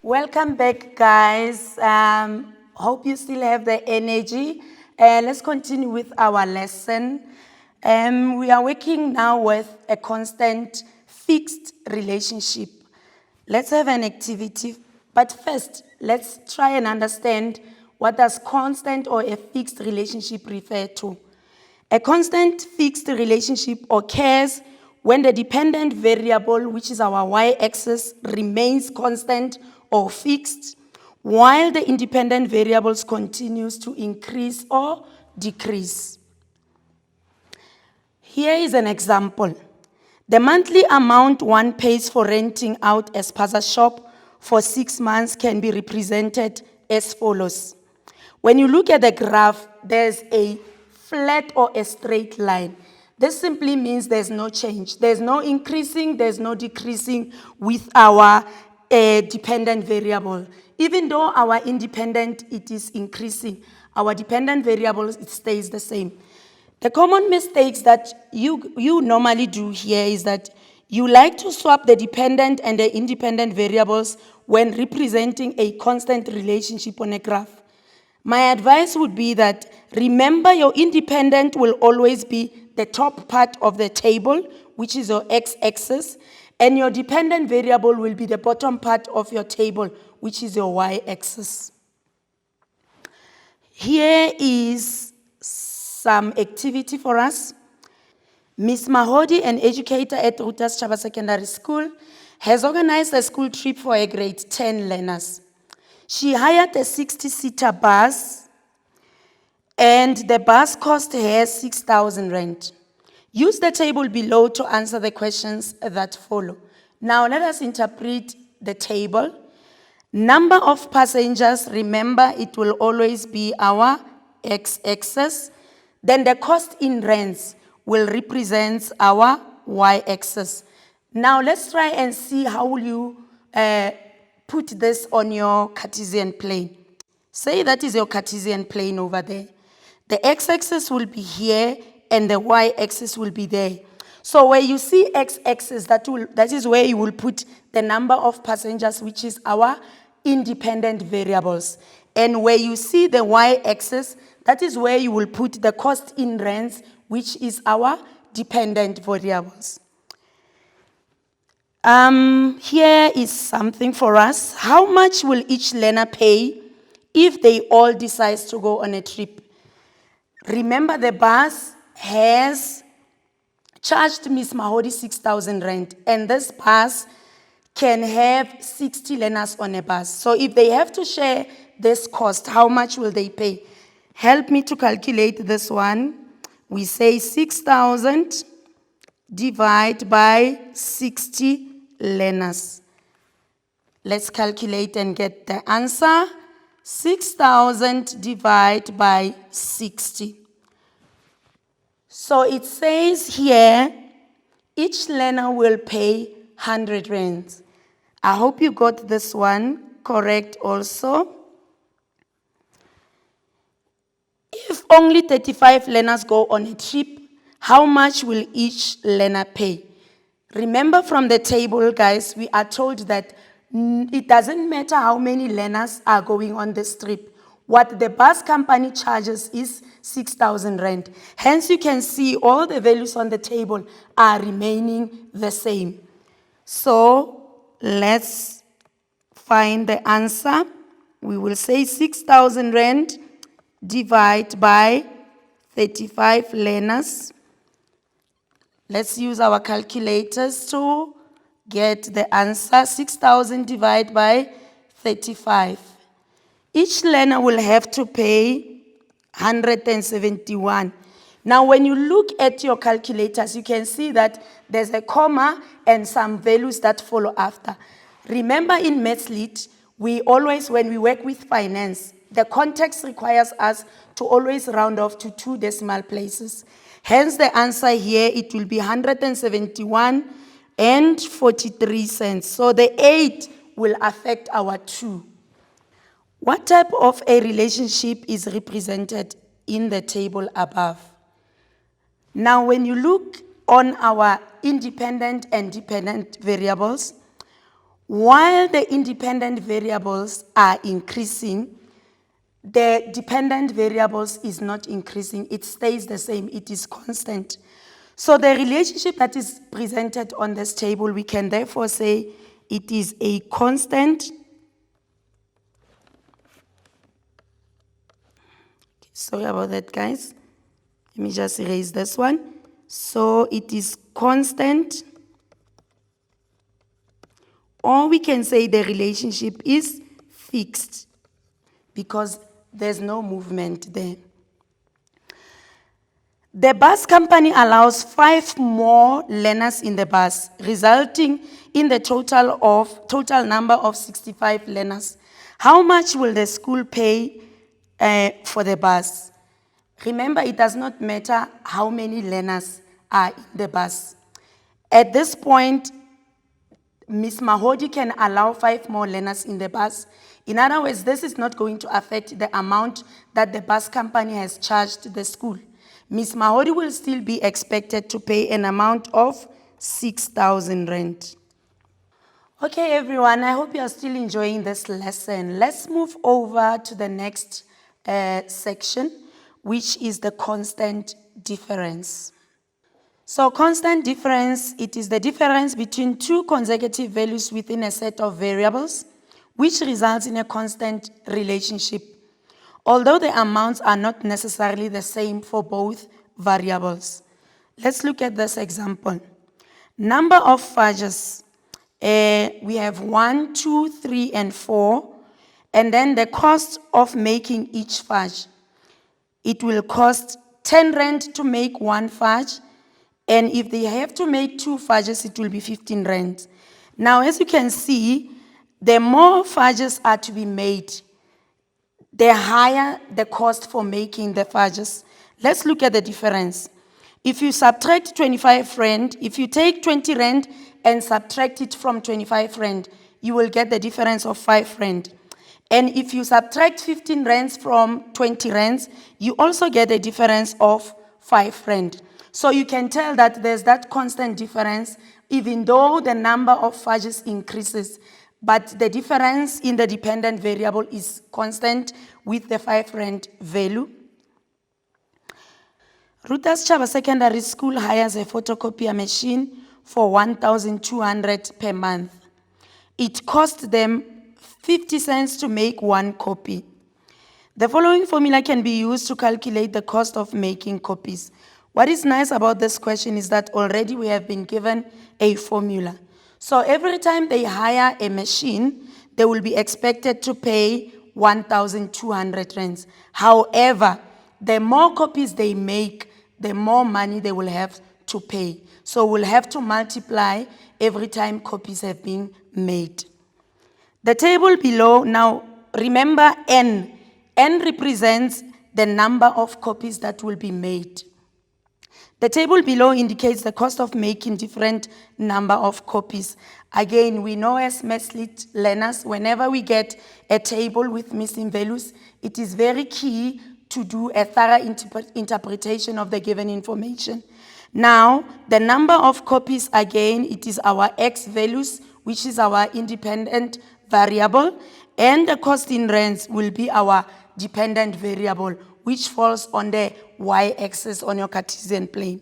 Welcome back, guys. Hope you still have the energy. Let's continue with our lesson. We are working now with a constant fixed relationship. Let's have an activity. But first, let's try and understand what does constant or a fixed relationship refer to. A constant fixed relationship occurs when the dependent variable, which is our y-axis, remains constant or fixed, while the independent variables continues to increase or decrease. Here is an example. The monthly amount one pays for renting out a spaza shop for 6 months can be represented as follows. When you look at the graph, there's a flat or a straight line. This simply means there's no change. There's no increasing, there's no decreasing with our dependent variable. Even though our independent, it is increasing, our dependent variable, it stays the same. The common mistakes that you normally do here is that you like to swap the dependent and the independent variables when representing a constant relationship on a graph. My advice would be that remember your independent will always be the top part of the table, which is your x-axis, and your dependent variable will be the bottom part of your table, which is your y-axis. Here is some activity for us. Ms. Mahodi, an educator at Rutas Chaba Secondary School, has organized a school trip for her grade 10 learners. She hired a 60-seater bus, and the bus cost her 6,000 rand. Use the table below to answer the questions that follow. Now let us interpret the table. Number of passengers, remember it will always be our x-axis. Then the cost in rands will represent our y-axis. Now let's try and see how will you put this on your Cartesian plane. Say that is your Cartesian plane over there. The x-axis will be here and the y-axis will be there. So where you see x-axis, that is where you will put the number of passengers, which is our independent variables. And where you see the y-axis, that is where you will put the cost in rands, which is our dependent variables. Here is something for us. How much will each learner pay if they all decide to go on a trip? Remember, the bus has charged Ms. Mahodi 6,000 rand, and this bus can have 60 learners on a bus. So if they have to share this cost, how much will they pay? Help me to calculate this one. We say 6,000 divided by 60 learners. Let's calculate and get the answer. 6,000 divided by 60. So it says here, each learner will pay 100 rands. I hope you got this one correct also. If only 35 learners go on a trip, how much will each learner pay? Remember from the table, guys, we are told that it doesn't matter how many learners are going on this trip. What the bus company charges is 6,000 rand. Hence, you can see all the values on the table are remaining the same. So, let's find the answer. We will say 6,000 rand divided by 35 learners. Let's use our calculators to get the answer. 6,000 divided by 35. Each learner will have to pay 171. Now, when you look at your calculators, you can see that there's a comma and some values that follow after. Remember, in MathsLit, we always, when we work with finance, the context requires us to always round off to 2 decimal places. Hence, the answer here, it will be 171 and 43 cents. So the 8 will affect our 2. What type of a relationship is represented in the table above? Now, when you look on our independent and dependent variables, While the independent variables are increasing, the dependent variables is not increasing, it stays the same, it is constant. So the relationship that is presented on this table, we can therefore say it is a constant. Sorry about that, guys. Let me just erase this one. So it is constant, or we can say the relationship is fixed because there's no movement there. The bus company allows 5 more learners in the bus, resulting in the total number of 65 learners. How much will the school pay for the bus? Remember, it does not matter how many learners are in the bus. At this point, Ms. Mahodi can allow 5 more learners in the bus. In other words, this is not going to affect the amount that the bus company has charged the school. Ms. Mahodi will still be expected to pay an amount of 6,000 rand. Okay, everyone, I hope you are still enjoying this lesson. Let's move over to the next section, which is the constant difference. So constant difference, it is the difference between 2 consecutive values within a set of variables, which results in a constant relationship, although the amounts are not necessarily the same for both variables. Let's look at this example. Number of fudges. We have 1, 2, 3, and 4, and then the cost of making each fudge. It will cost 10 rand to make 1 fudge, and if they have to make 2 fudges, it will be 15 rand. Now, as you can see, the more fudges are to be made, the higher the cost for making the fudges. Let's look at the difference. If you subtract 25 rand, if you take 20 rand and subtract it from 25 rand, you will get the difference of 5 rand. And if you subtract 15 rands from 20 rands, you also get a difference of 5 rand. So you can tell that there's that constant difference, even though the number of fudges increases, but the difference in the dependent variable is constant with the 5 rand value. Rutas Chaba Secondary School hires a photocopier machine for 1,200 per month. It costs them 50 cents to make 1 copy. The following formula can be used to calculate the cost of making copies. What is nice about this question is that already we have been given a formula. So every time they hire a machine, they will be expected to pay 1,200 rands. However, the more copies they make, the more money they will have to pay. So we'll have to multiply every time copies have been made. The table below, now remember N. N represents the number of copies that will be made. The table below indicates the cost of making different number of copies. Again, we know as Maths Lit learners, whenever we get a table with missing values, it is very key to do a thorough interpretation of the given information. Now, the number of copies, again, it is our X values, which is our independent variable, and the cost in rands will be our dependent variable, which falls on the y-axis on your Cartesian plane.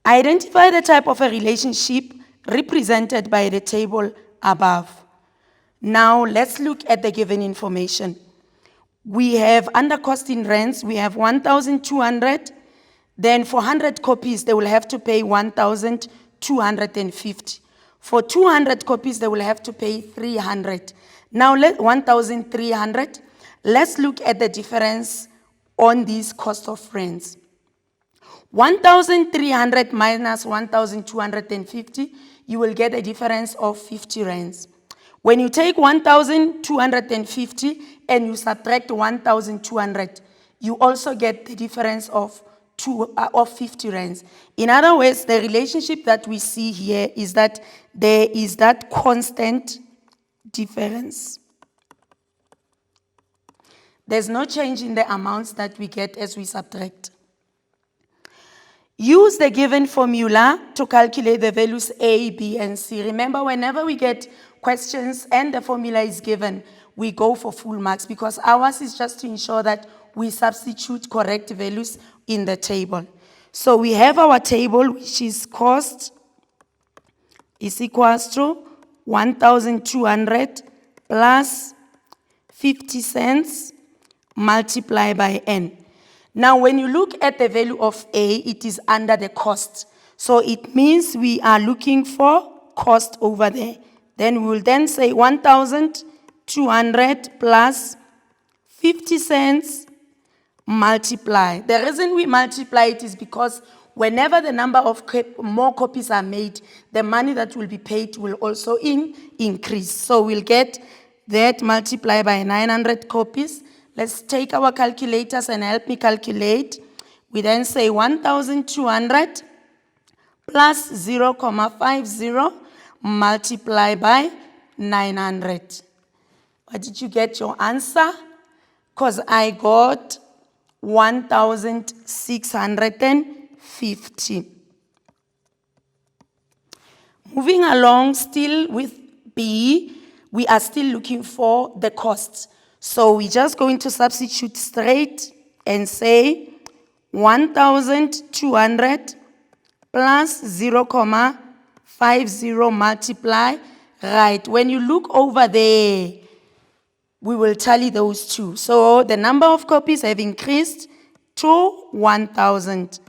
Identify the type of a relationship represented by the table above. Now, let's look at the given information. We have under cost in rands, we have 1,200. Then for 100 copies, they will have to pay 1,250. For 200 copies, they will have to pay 300. Now, 1,300. Let's look at the difference on these cost of rands. 1,300 minus 1,250, you will get a difference of 50 rands. When you take 1,250 and you subtract 1,200, you also get the difference of 50 rands. In other words, the relationship that we see here is that there is that constant difference. There's no change in the amounts that we get as we subtract. Use the given formula to calculate the values A, B, and C. Remember, whenever we get questions and the formula is given, we go for full marks, because ours is just to ensure that we substitute correct values in the table. So we have our table, which is cost is equals to 1,200 plus 50 cents multiplied by n. Now, when you look at the value of A, it is under the cost. So it means we are looking for cost over there. Then we will then say 1,200 plus 50 cents multiply. The reason we multiply it is because whenever the number of more copies are made, the money that will be paid will also increase. So we'll get that multiplied by 900 copies. Let's take our calculators and help me calculate. We then say 1,200 plus 0.50 multiplied by 900. What did you get your answer? Because I got 1,650. Moving along, still with B, we are still looking for the costs. So we're just going to substitute straight and say 1,200 plus 0.50 multiply. Right, when you look over there, we will tally those two. So the number of copies have increased to 1,000.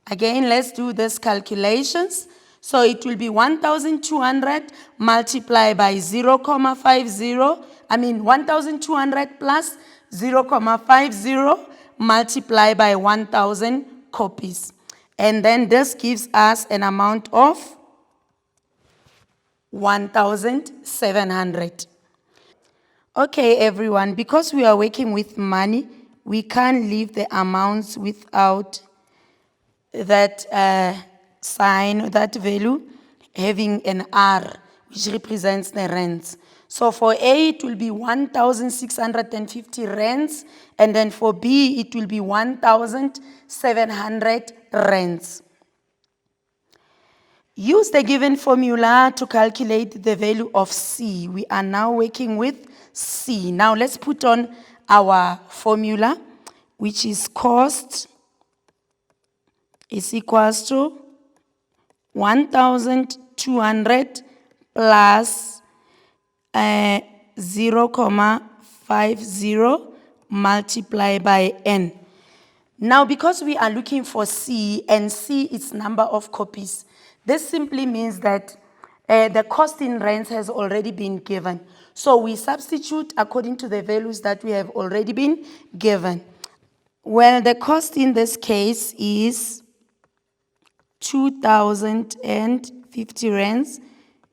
Again, let's do these calculations. So it will be 1,200 multiplied by 0.50. 1,200 plus 0.50 multiplied by 1,000 copies. And then this gives us an amount of 1,700. Okay, everyone, because we are working with money, we can't leave the amounts without that sign, that value, having an R, which represents the rands. So for A, it will be 1,650 rands, and then for B, it will be 1,700 rands. Use the given formula to calculate the value of C. We are now working with C. Now let's put on our formula, which is cost is equals to 1,200 plus 0.50 multiplied by n. Now, because we are looking for C, and C is number of copies, this simply means that the cost in rands has already been given. So we substitute according to the values that we have already been given. Well, the cost in this case is 2,050 rands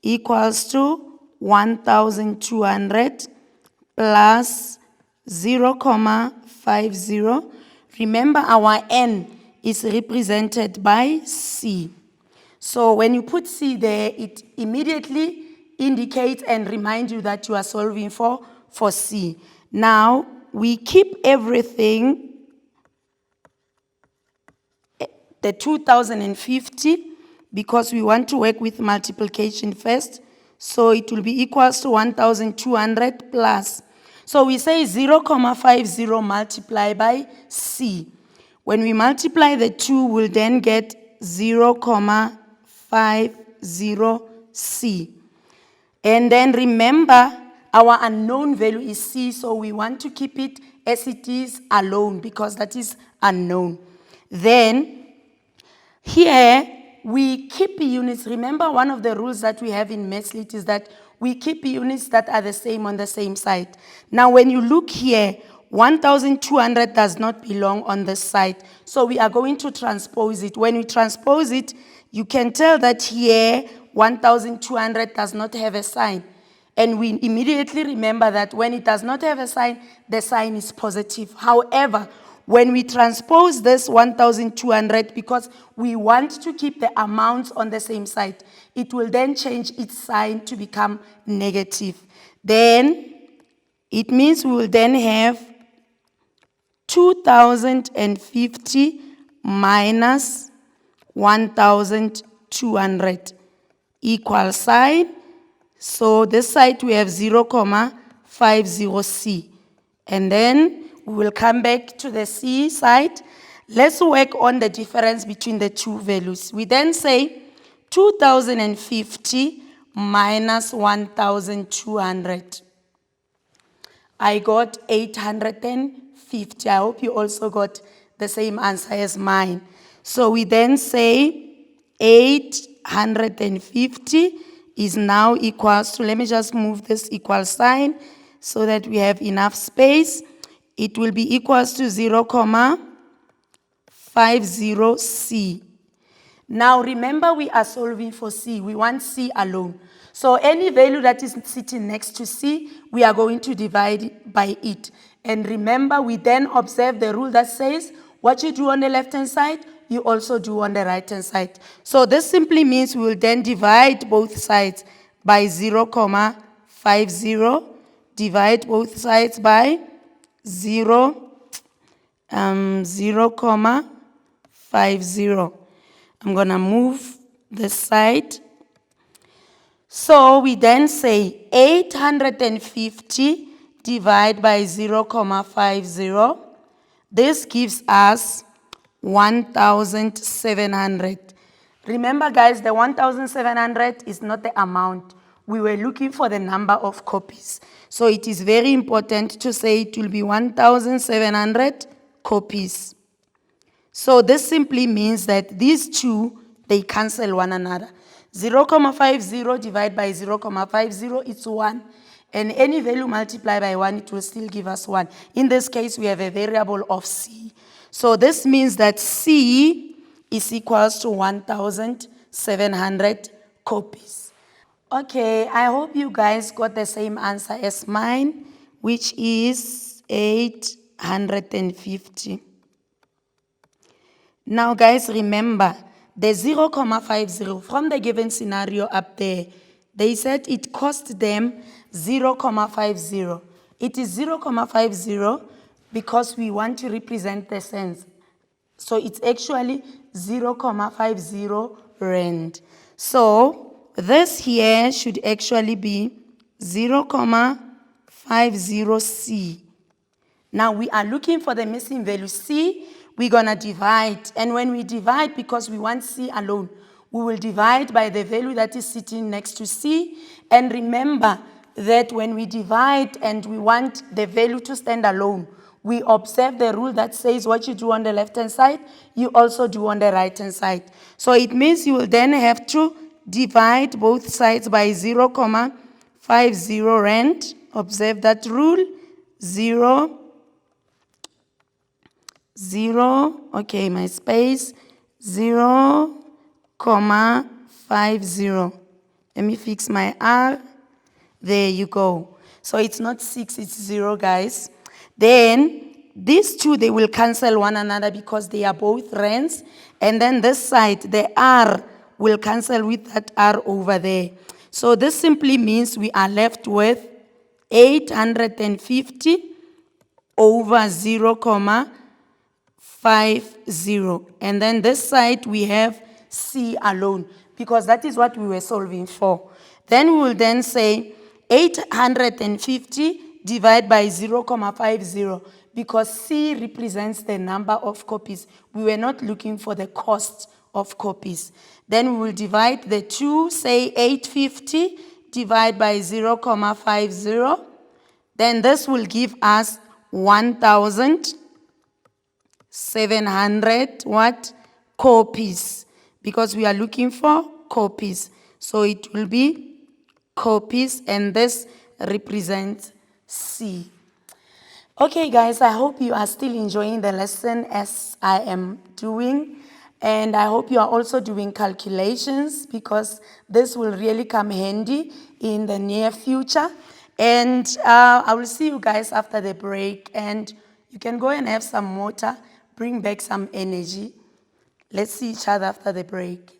equals to 1,200 plus 0.50. Remember, our n is represented by C. So when you put C there, it immediately indicates and reminds you that you are solving for C. Now, we keep everything, the 2,050, because we want to work with multiplication first. So it will be equals to 1,200 plus. So we say 0.50 multiplied by C. When we multiply the 2, we'll then get 0.50C. And then remember, our unknown value is C, so we want to keep it as it is alone, because that is unknown. Then, here, we keep units. Remember, one of the rules that we have in MathSlit is that we keep units that are the same on the same side. Now, when you look here, 1,200 does not belong on this side. So we are going to transpose it. When we transpose it, you can tell that here, 1,200 does not have a sign. And we immediately remember that when it does not have a sign, the sign is positive. However, when we transpose this 1,200, because we want to keep the amounts on the same side, it will then change its sign to become negative. Then, it means we will then have 2,050 minus 1,200 equal sign So this side we have 0.50C. And then we will come back to the C side. Let's work on the difference between the two values. We then say 2050 minus 1200. I got 850. I hope you also got the same answer as mine. So we then say 850 is now equals to, let me just move this equal sign so that we have enough space. It will be equals to 0.50C. Now remember, we are solving for C. We want C alone. So any value that is sitting next to C, we are going to divide by it. And remember, we then observe the rule that says what you do on the left-hand side, you also do on the right-hand side. So this simply means we will then divide both sides by 0.50. Divide both sides by 0.50. I'm going to move this side. So we then say 850 divided by 0.50. This gives us 1,700. Remember, guys, the 1,700 is not the amount. We were looking for the number of copies. So it is very important to say it will be 1,700 copies. So this simply means that these two, they cancel one another. 0.50 divided by 0.50, it's 1. And any value multiplied by 1, it will still give us 1. In this case, we have a variable of C. So this means that C is equals to 1,700 copies. Okay, I hope you guys got the same answer as mine, which is 850. Now, guys, remember, the 0.50 from the given scenario up there, they said it cost them 0.50. It is 0.50 because we want to represent the cents. So it's actually 0.50 rand. So this here should actually be 0.50C. Now we are looking for the missing value C. We're going to divide. And when we divide, because we want C alone, we will divide by the value that is sitting next to C. And remember that when we divide and we want the value to stand alone, we observe the rule that says what you do on the left-hand side, you also do on the right-hand side. So it means you will then have to divide both sides by 0.50 rand. Observe that rule. 0, okay, my space, 0.50. Let me fix my R. There you go. So it's not 6, it's 0, guys. Then these two, they will cancel one another because they are both rands. And then this side, the R will cancel with that R over there. So this simply means we are left with 850 over 0.50. And then this side, we have C alone because that is what we were solving for. Then we will then say 850 divided by 0.50 because C represents the number of copies. We were not looking for the cost of copies. Then we will divide the two, say 850 divided by 0.50. Then this will give us 1,700 what? Copies. Because we are looking for copies. So it will be copies, and this represents C. Okay, guys, I hope you are still enjoying the lesson as I am doing. And I hope you are also doing calculations because this will really come handy in the near future. And I will see you guys after the break. And you can go and have some water, bring back some energy. Let's see each other after the break.